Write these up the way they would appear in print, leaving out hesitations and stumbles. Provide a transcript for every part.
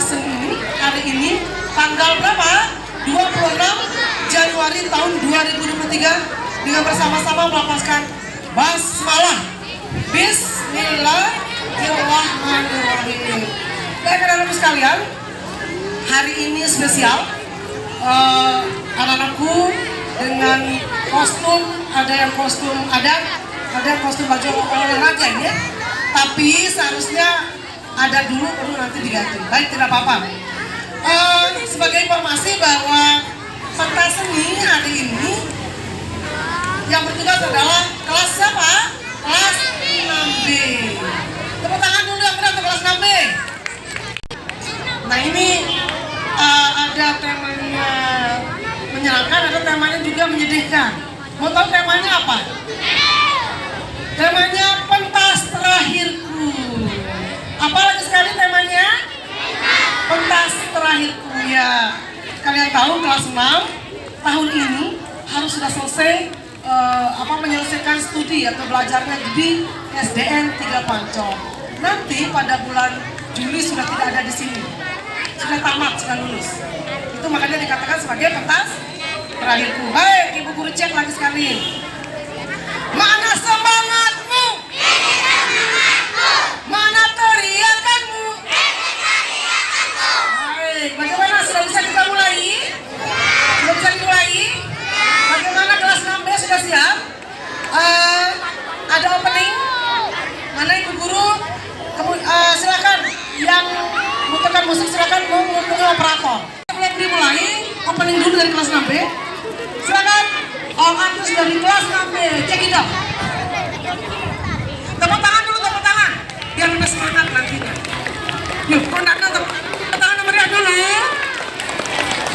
seni hari ini tanggal berapa? 26 Januari tahun 2023 dengan bersama-sama melapaskan basmalah. Bismillahirrahmanirrahim. Baik-baik sekalian, hari ini spesial. Anak-anakku dengan kostum, ada yang kostum adat, ada yang kostum baju olahraga ini ya. Tapi seharusnya ada dulu, baru nanti diganti. Baik, tidak apa-apa. Sebagai informasi bahwa pentas seni hari ini yang bertugas adalah kelas siapa? Kelas 6B. Tepuk tangan dulu yang benar kelas 6B. Nah ini ada temanya menyenangkan, ada temanya juga menyedihkan. Mau tahu temanya apa? Temanya pentas terakhirku. Apa lagi sekali temanya? Pentas terakhirku ya. Kalian tahu kelas 6 tahun ini harus sudah selesai menyelesaikan studi atau belajarnya di SDN 3 Pancong. Nanti pada bulan Juli sudah tidak ada di sini. Sudah tamat, sudah lulus. Itu makanya dikatakan sebagai pentas terakhirku. Baik, Ibu Guru cek lagi sekali. Mana semangatmu? Mana teriakanmu? Baik, bagaimana? Sudah bisa kita mulai? Sudah bisa dimulai? Bagaimana kelas 6B sudah siap? Ada opening? Mana Ibu Guru? Silakan yang membutuhkan musik silakan menghubungi operator. Sebelum dimulai, opening dulu dari kelas 6B. Silakan. Antus dari kelas 6B, cek it out. Tepuk tangan dulu, tepuk tangan. Biar lebih semangat nantinya. Yuk, kontaknya tepuk tangan nomornya dulu.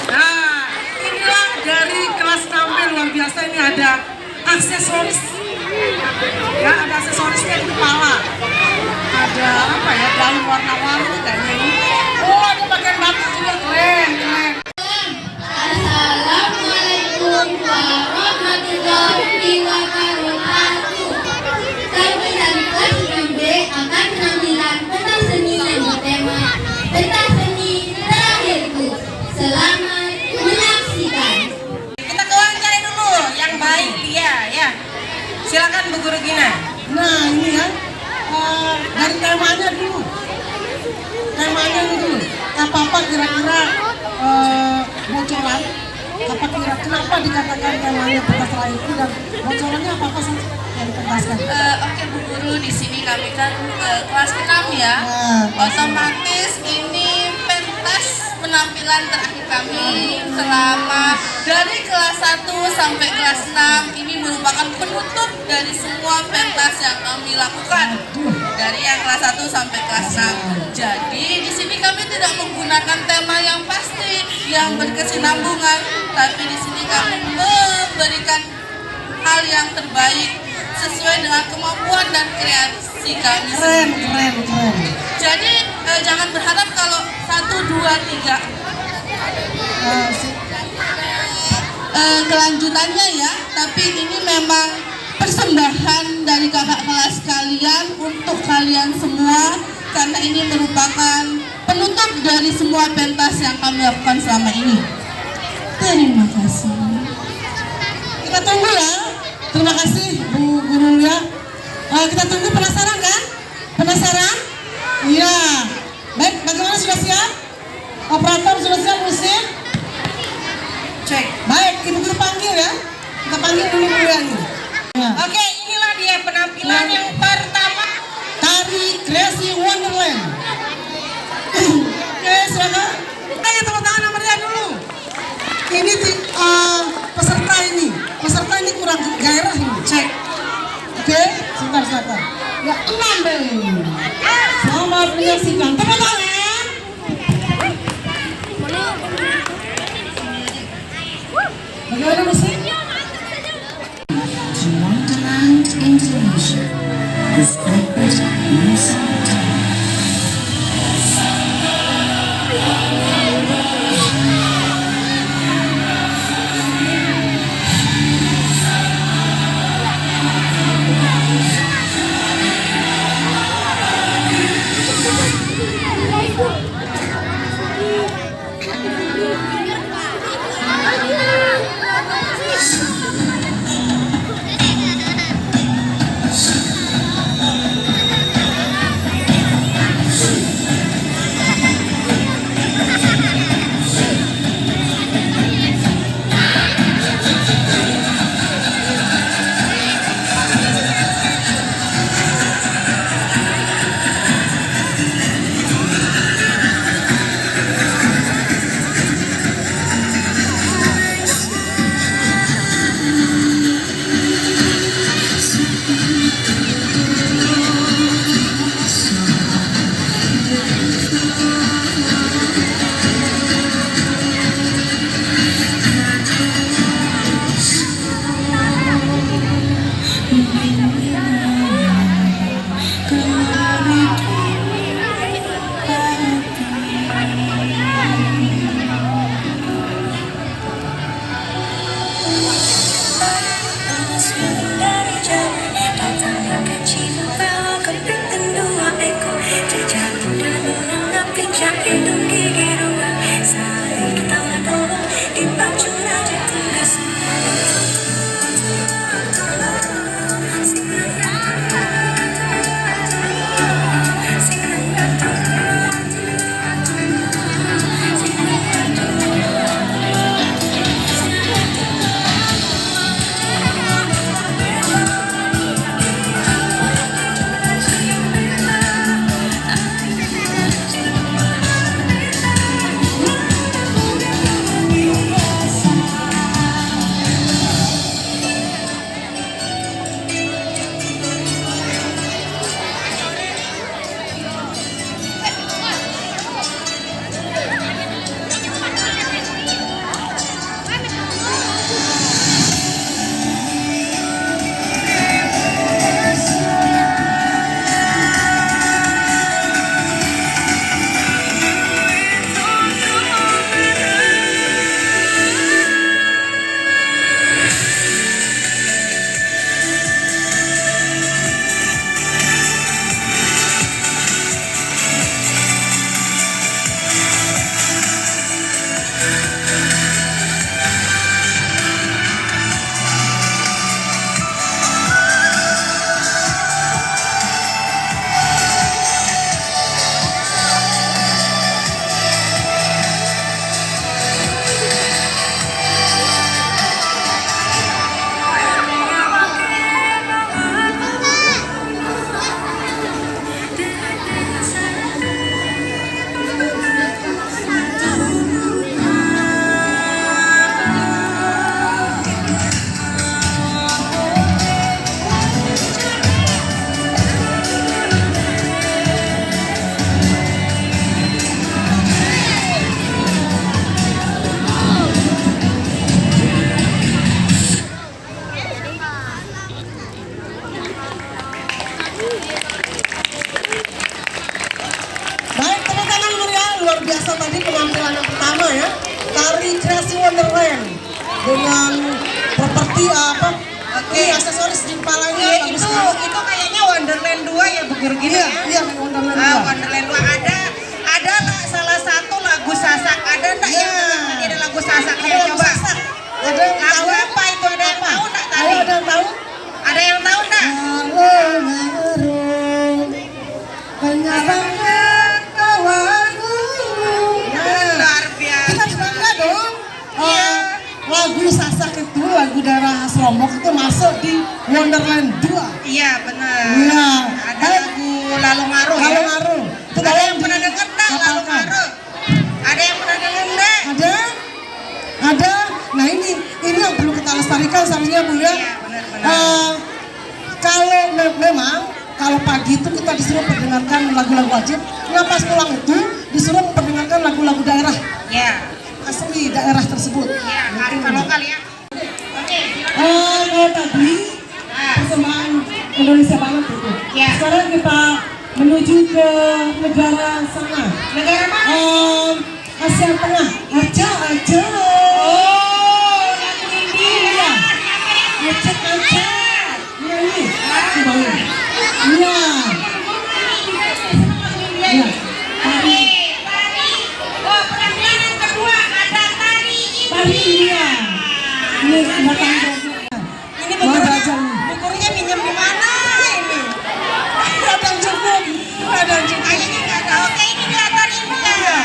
Nah, inilah dari kelas 6B luar biasa. Ini ada aksesoris. Ya, ada aksesorisnya di kepala. Ada apa ya, daun warna-warni kayaknya ini. Oh, ada pakai batu juga, keren, keren. Assalamualaikum warahmatullahi wabarakatuh. Kami dari kelas 6B akan menampilkan pentas seni yang bertema pentas seni terakhirku. Selamat menyaksikan. Kita kewawancarai dulu yang baik dia ya. Silakan Bu Guru Gina. Nah, ini ya. Dari temanya dulu. Temanya dulu. Apa-apa kira-kira bocoran? Apa kira kenapa dikatakan temanya pentas terakhirku dan bocorannya apa-apa sih yang dipentaskan? Oke Bu Guru, di sini kami kan kelas 6 ya. Otomatis ini pentas penampilan terakhir kami selama dari kelas 1 sampai kelas 6. Ini merupakan penutup dari semua pentas yang kami lakukan dari yang kelas 1 sampai kelas 6. Jadi di sini kami tidak menggunakan tema yang pasti yang berkesinambungan, tapi di sini kami memberikan hal yang terbaik sesuai dengan kemampuan dan kreasi kami sendiri. Keren. Jadi jangan berharap kalau 1, 2, 3 kelanjutannya ya, tapi ini memang persembahan dari kakak kelas kalian untuk kalian semua, karena ini merupakan penutup dari semua pentas yang kami lakukan selama ini. Terima kasih. Kita tunggu ya. Terima kasih Bu Guru ya. Kita tunggu, penasaran kan? Penasaran? Iya. Baik, bagaimana, sudah siap? Operator sudah siap, musik? Cek. Baik, Ibu Guru panggil ya. Kita panggil dulu Bu Yani. Ya. Oke, inilah dia penampilan yang pertama. Tari Kreasi Wonderland. Oke, silakan. Ayo tepuk tangan nomornya dulu. Ini peserta ini kurang gairah ini. Cek. Oke, sebentar. Ya, 6B. Selamat menyaksikan. Tepuk tangan. Bagaimana musik? To Wonderland Indonesia. This banquet moves on. penampilan yang pertama ya, tari kreasi Wonderland dengan properti apa? Oke, aksesoris di kepalanya. Itu kayaknya Wonderland 2 ya Bu Guru gini ya? Iya, Wonderland 2. Wonderland 2 ada nggak salah satu lagu Sasak? Ada nggak yang tadi ada lagu Sasaknya? Coba. Ada yang Lagu tahu? apa itu? Ada yang tahu nggak tadi? Ayo, ada yang tahu? Ada yang tahu nggak? Penyarangan kawanku. Luar biasa. Kita bangga dong. Iya. Lagu Sasak itu, lagu daerah khas Lombok itu masuk di Wonderland 2. Iya benar. Iya. Ada lagu Lalu Ngaruh ya? Lalu Ngaruh. Itu Ada yang pernah denger nggak Lalu hafalkan. Ngaruh? Ada yang pernah denger nggak? Ada. Nah ini yang perlu kita lestarikan seharusnya Bu ya. Iya benar. Kalau memang kalau pagi itu kita disuruh mendengarkan lagu-lagu wajib, nah pas pulang itu disuruh mendengarkan lagu-lagu daerah Ya. asli daerah tersebut. Ya, kearifan lokal ya. Oke. Kalau tadi persembahan Indonesia banget itu. Ya. Sekarang kita menuju ke negara sana. Negara mana? Asia Tengah. Aceh. Oh, lagu India. Aceh. Iya ini. Gimana? Iya. Iya. Tari. Oh, penampilan yang kedua ada tari India. Ini datang Ini Wah, belajar. bukunya minjem di mana ini? Datang cukup. Kayaknya nggak ada. Oke, ini dia tari India.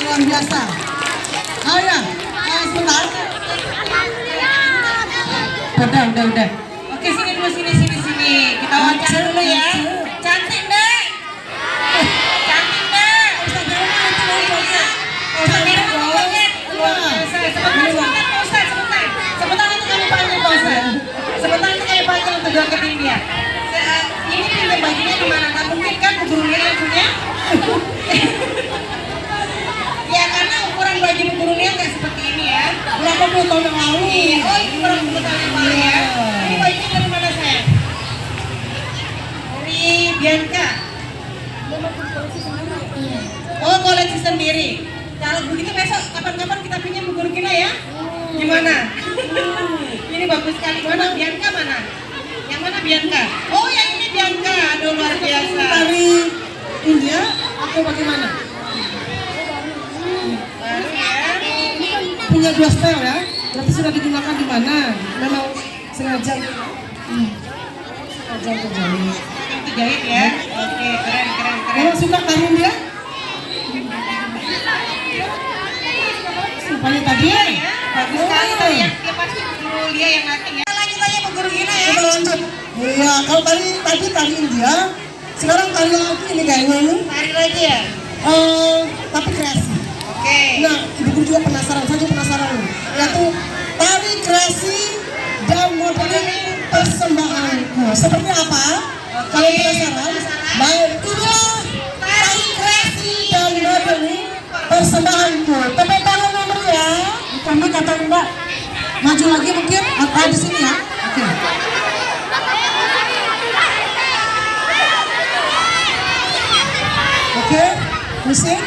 luar biasa. Oh ya, sebentar. Udah. Oke, sini dulu, sini. Kita wawancara dulu ya. Cantik, Dek. Cantik, Dek. Ustaz Jamal itu mau lihat. Ustaz bilang ke India. Ini pinjam bajunya di mana? Nggak mungkin kan Bu Gurunya yang punya? Ya karena ukuran baju Bu Gurunya nggak seperti ini ya. Berapa puluh tahun yang lalu? Oh ini kurang tahun yang lalu ya. Ini bajunya dari mana sayang? Dari Bianca. Oh koleksi sendiri. Kalau begitu besok kapan-kapan kita pinjam Bu Guru Gina ya? Gimana? Ini bagus sekali. Mana Bianca mana? Yang mana Bianca? Oh yang ini Bianca. Aduh luar biasa. Tari India atau bagaimana? Baru ya. Punya dua style ya? Berarti sudah digunakan di mana? Memang sengaja. Sengaja terjadi. Yang dijahit ya. Oke keren keren keren. Memang suka tari India? Supaya tadi Iya ya. Bagus sekali tadi yang dia pasti Bu Guru Lia yang nanti ya. Kita lanjut aja Bu Guru Gina ya. Kita lanjut. Iya, kalau tadi tari India, sekarang tari lagi ini kayaknya ini. Tari lagi ya. Tapi kreasi. Oke. Nah, ibu guru juga penasaran, saya juga penasaran nih. Yaitu tari kreasi dan modeling persembahanku. Seperti apa? Kalian penasaran? Baik, itulah tari kreasi dan modeling persembahanku. Tepuk tangan nomor ya. Ditambah kata Mbak. Maju lagi mungkin atau di sini ya. Oke. Oke, musik.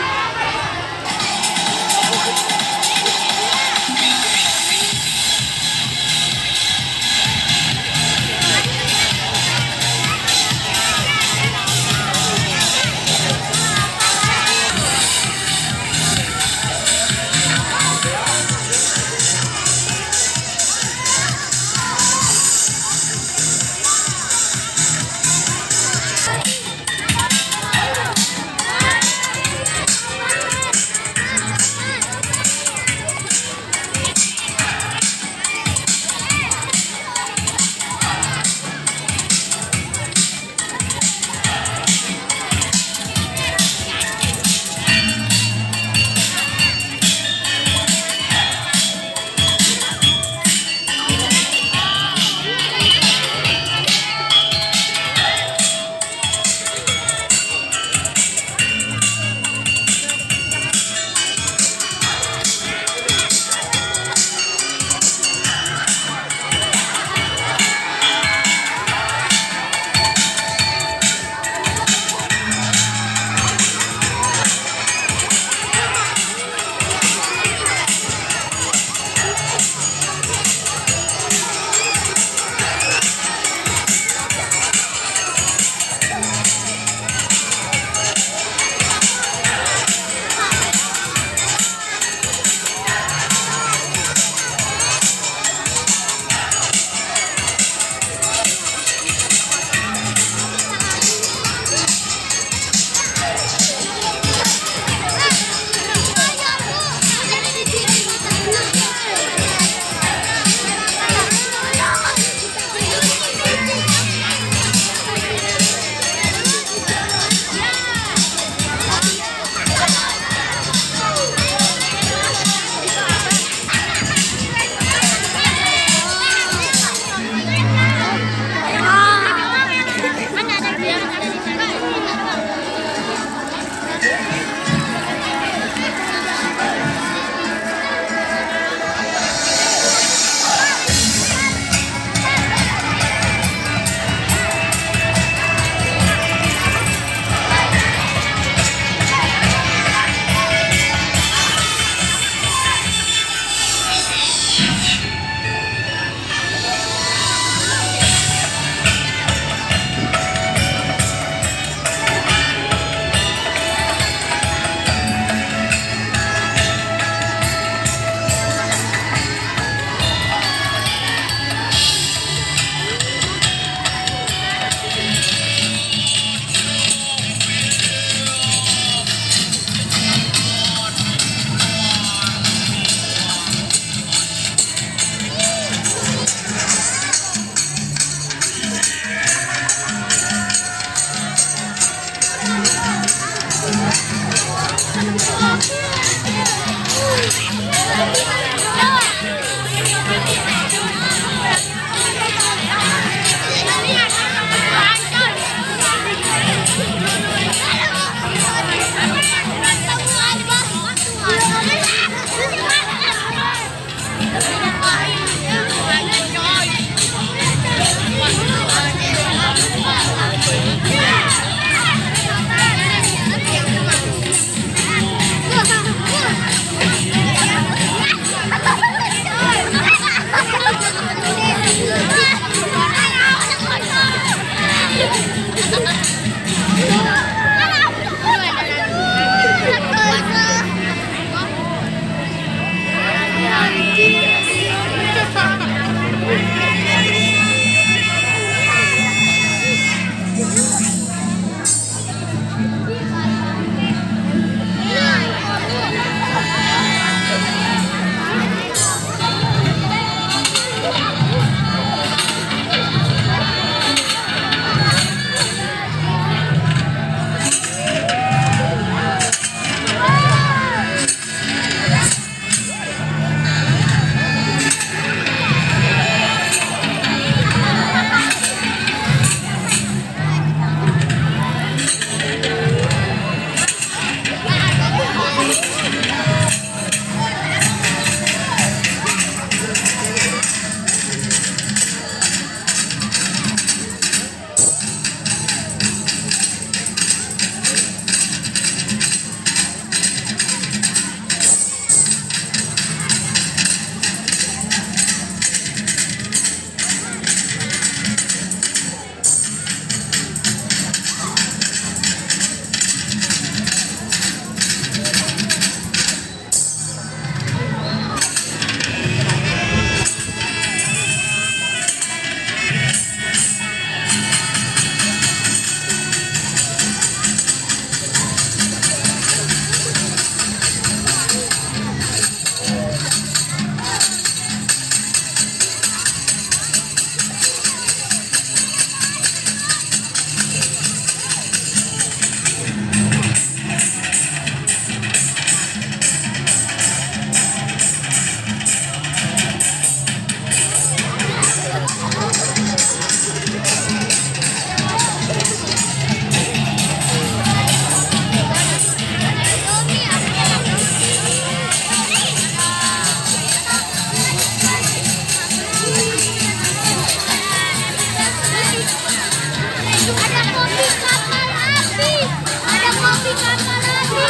Ada kopi kapal api. Ada kopi kapal api.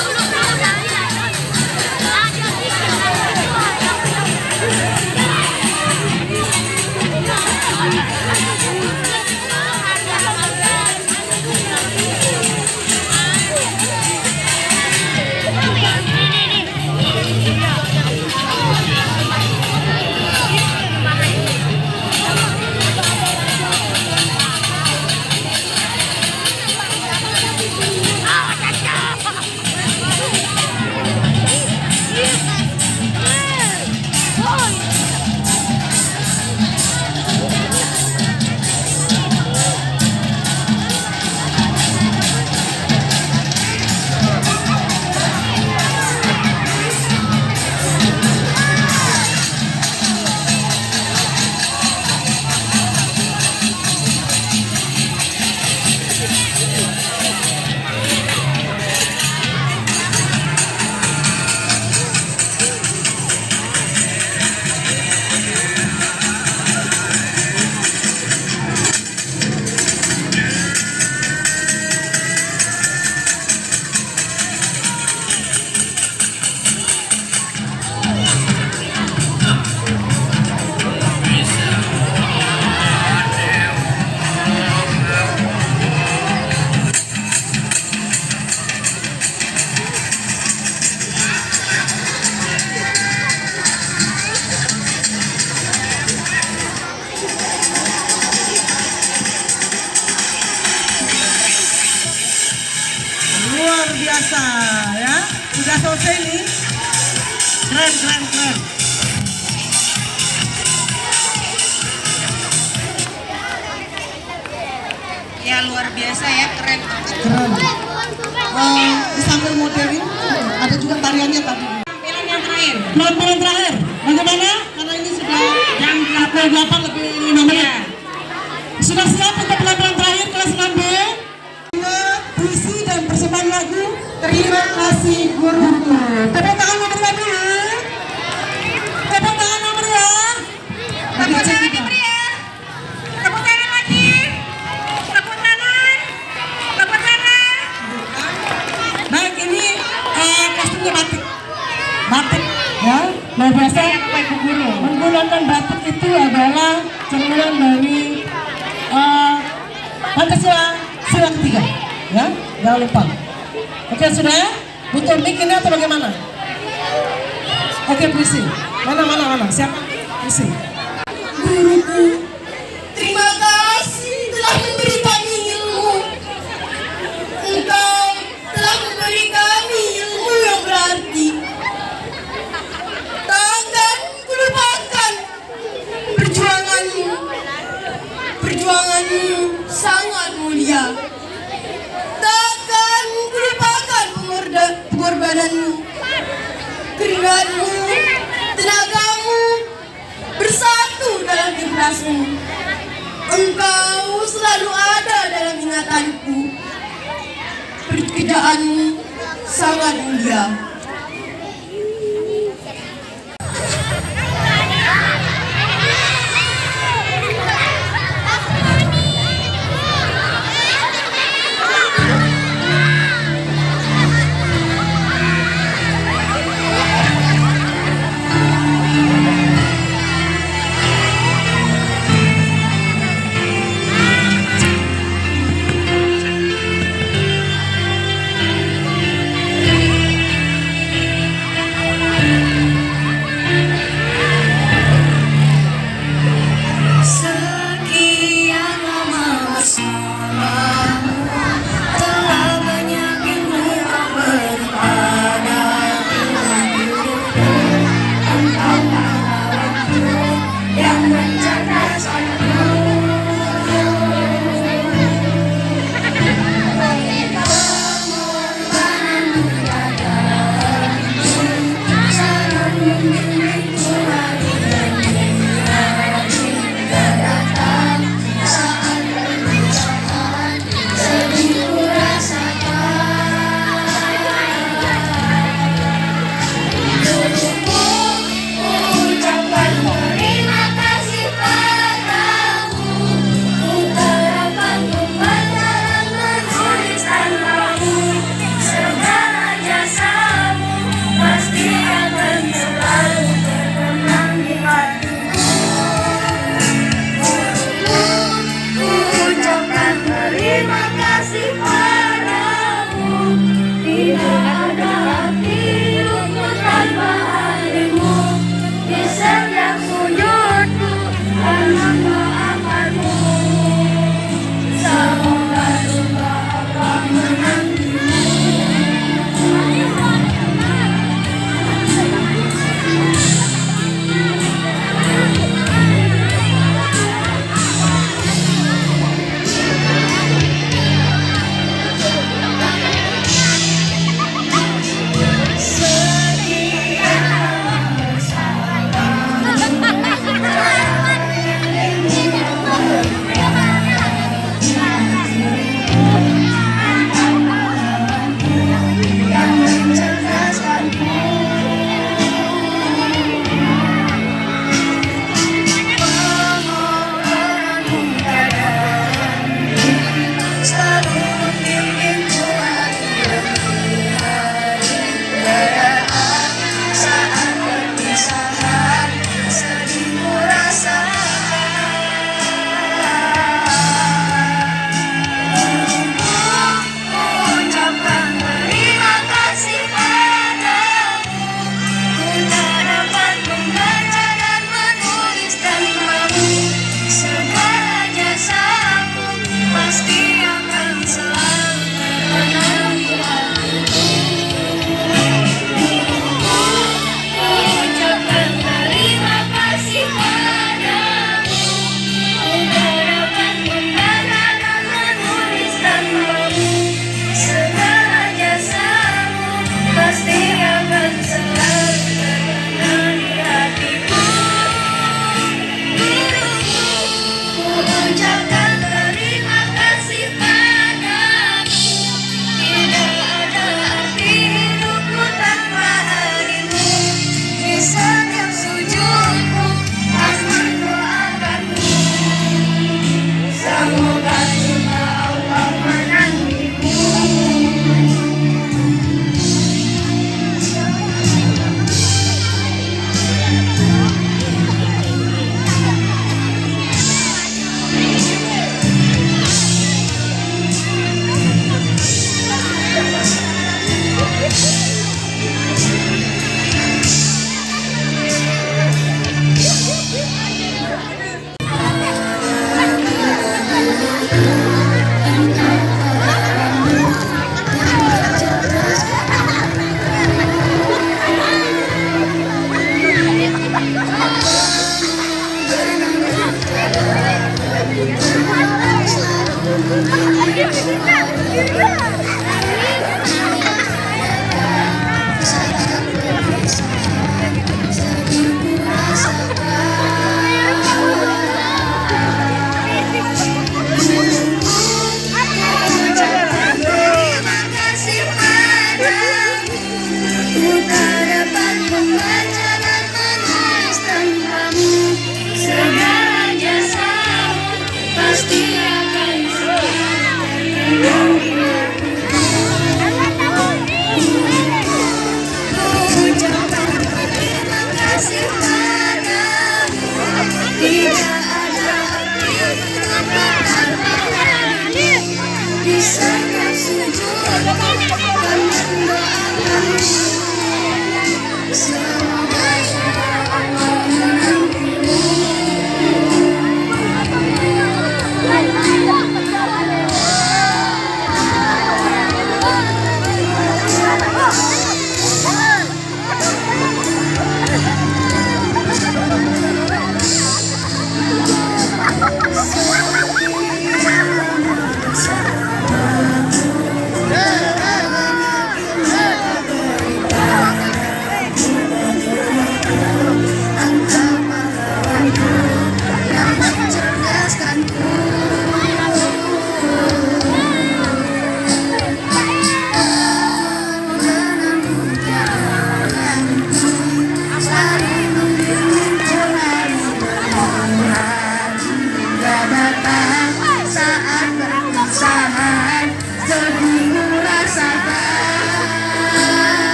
Luar biasa ya. Sudah selesai nih. Keren, keren, keren. Ya luar biasa ya, keren banget. Keren. Di samping modelin ada juga tariannya tadi. Tampilan yang terakhir. Penampilan terakhir. Bagaimana? Karena ini sudah jam 8 lebih 5 menit. Ya. Sudah siap untuk penampilan terakhir kelas 6B? Puisi dan persembahan lagu Terima Kasih Guruku. Tepuk tangan nomor dulu. Tepuk tangan nomor ya. Tepuk tangan diberi ya. Tepuk tangan lagi. Tepuk tangan. Tepuk tangan. Baik, ini kostumnya batik. Batik ya. Luar biasa. Bapak Ibu Guru. Menggunakan batik itu adalah cerminan dari Pancasila sila ketiga. Ya, jangan lupa. Oke, sudah? Butuh mic ini atau bagaimana? Oke, puisi. Mana? Siapa? Puisi. Guruku, terima kasih telah memberi kami ilmu. Engkau telah memberi kami ilmu yang berarti. Takkan kulupakan perjuanganmu. Perjuanganmu sangat mulia. Takkan kulupakan pengorbananmu. Keringatmu, tenagamu bersatu dalam ikhlasmu. Engkau selalu ada dalam ingatanku. Pekerjaanmu sangat mulia.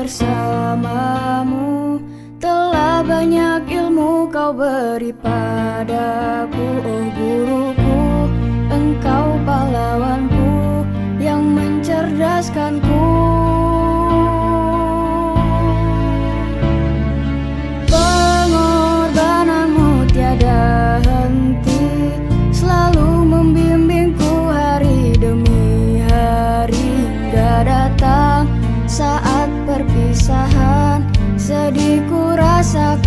bersamamu, telah banyak ilmu kau beri padaku. Oh guruku, engkau pahlawanku yang mencerdaskanku. Pengorbananmu tiada henti, selalu membimbingku hari demi hari, hingga datang saat perpisahan, sedihku rasakan.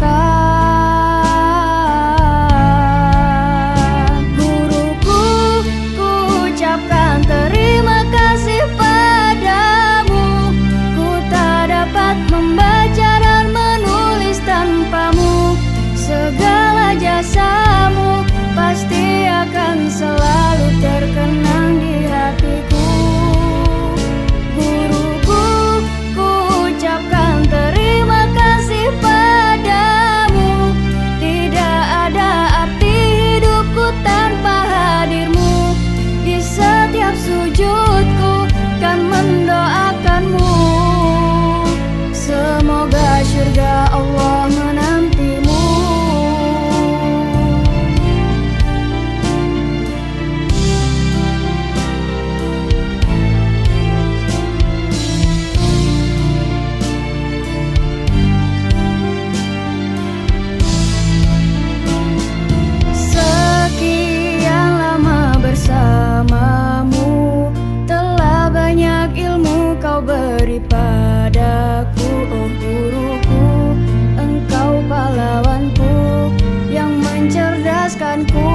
lepaskan ku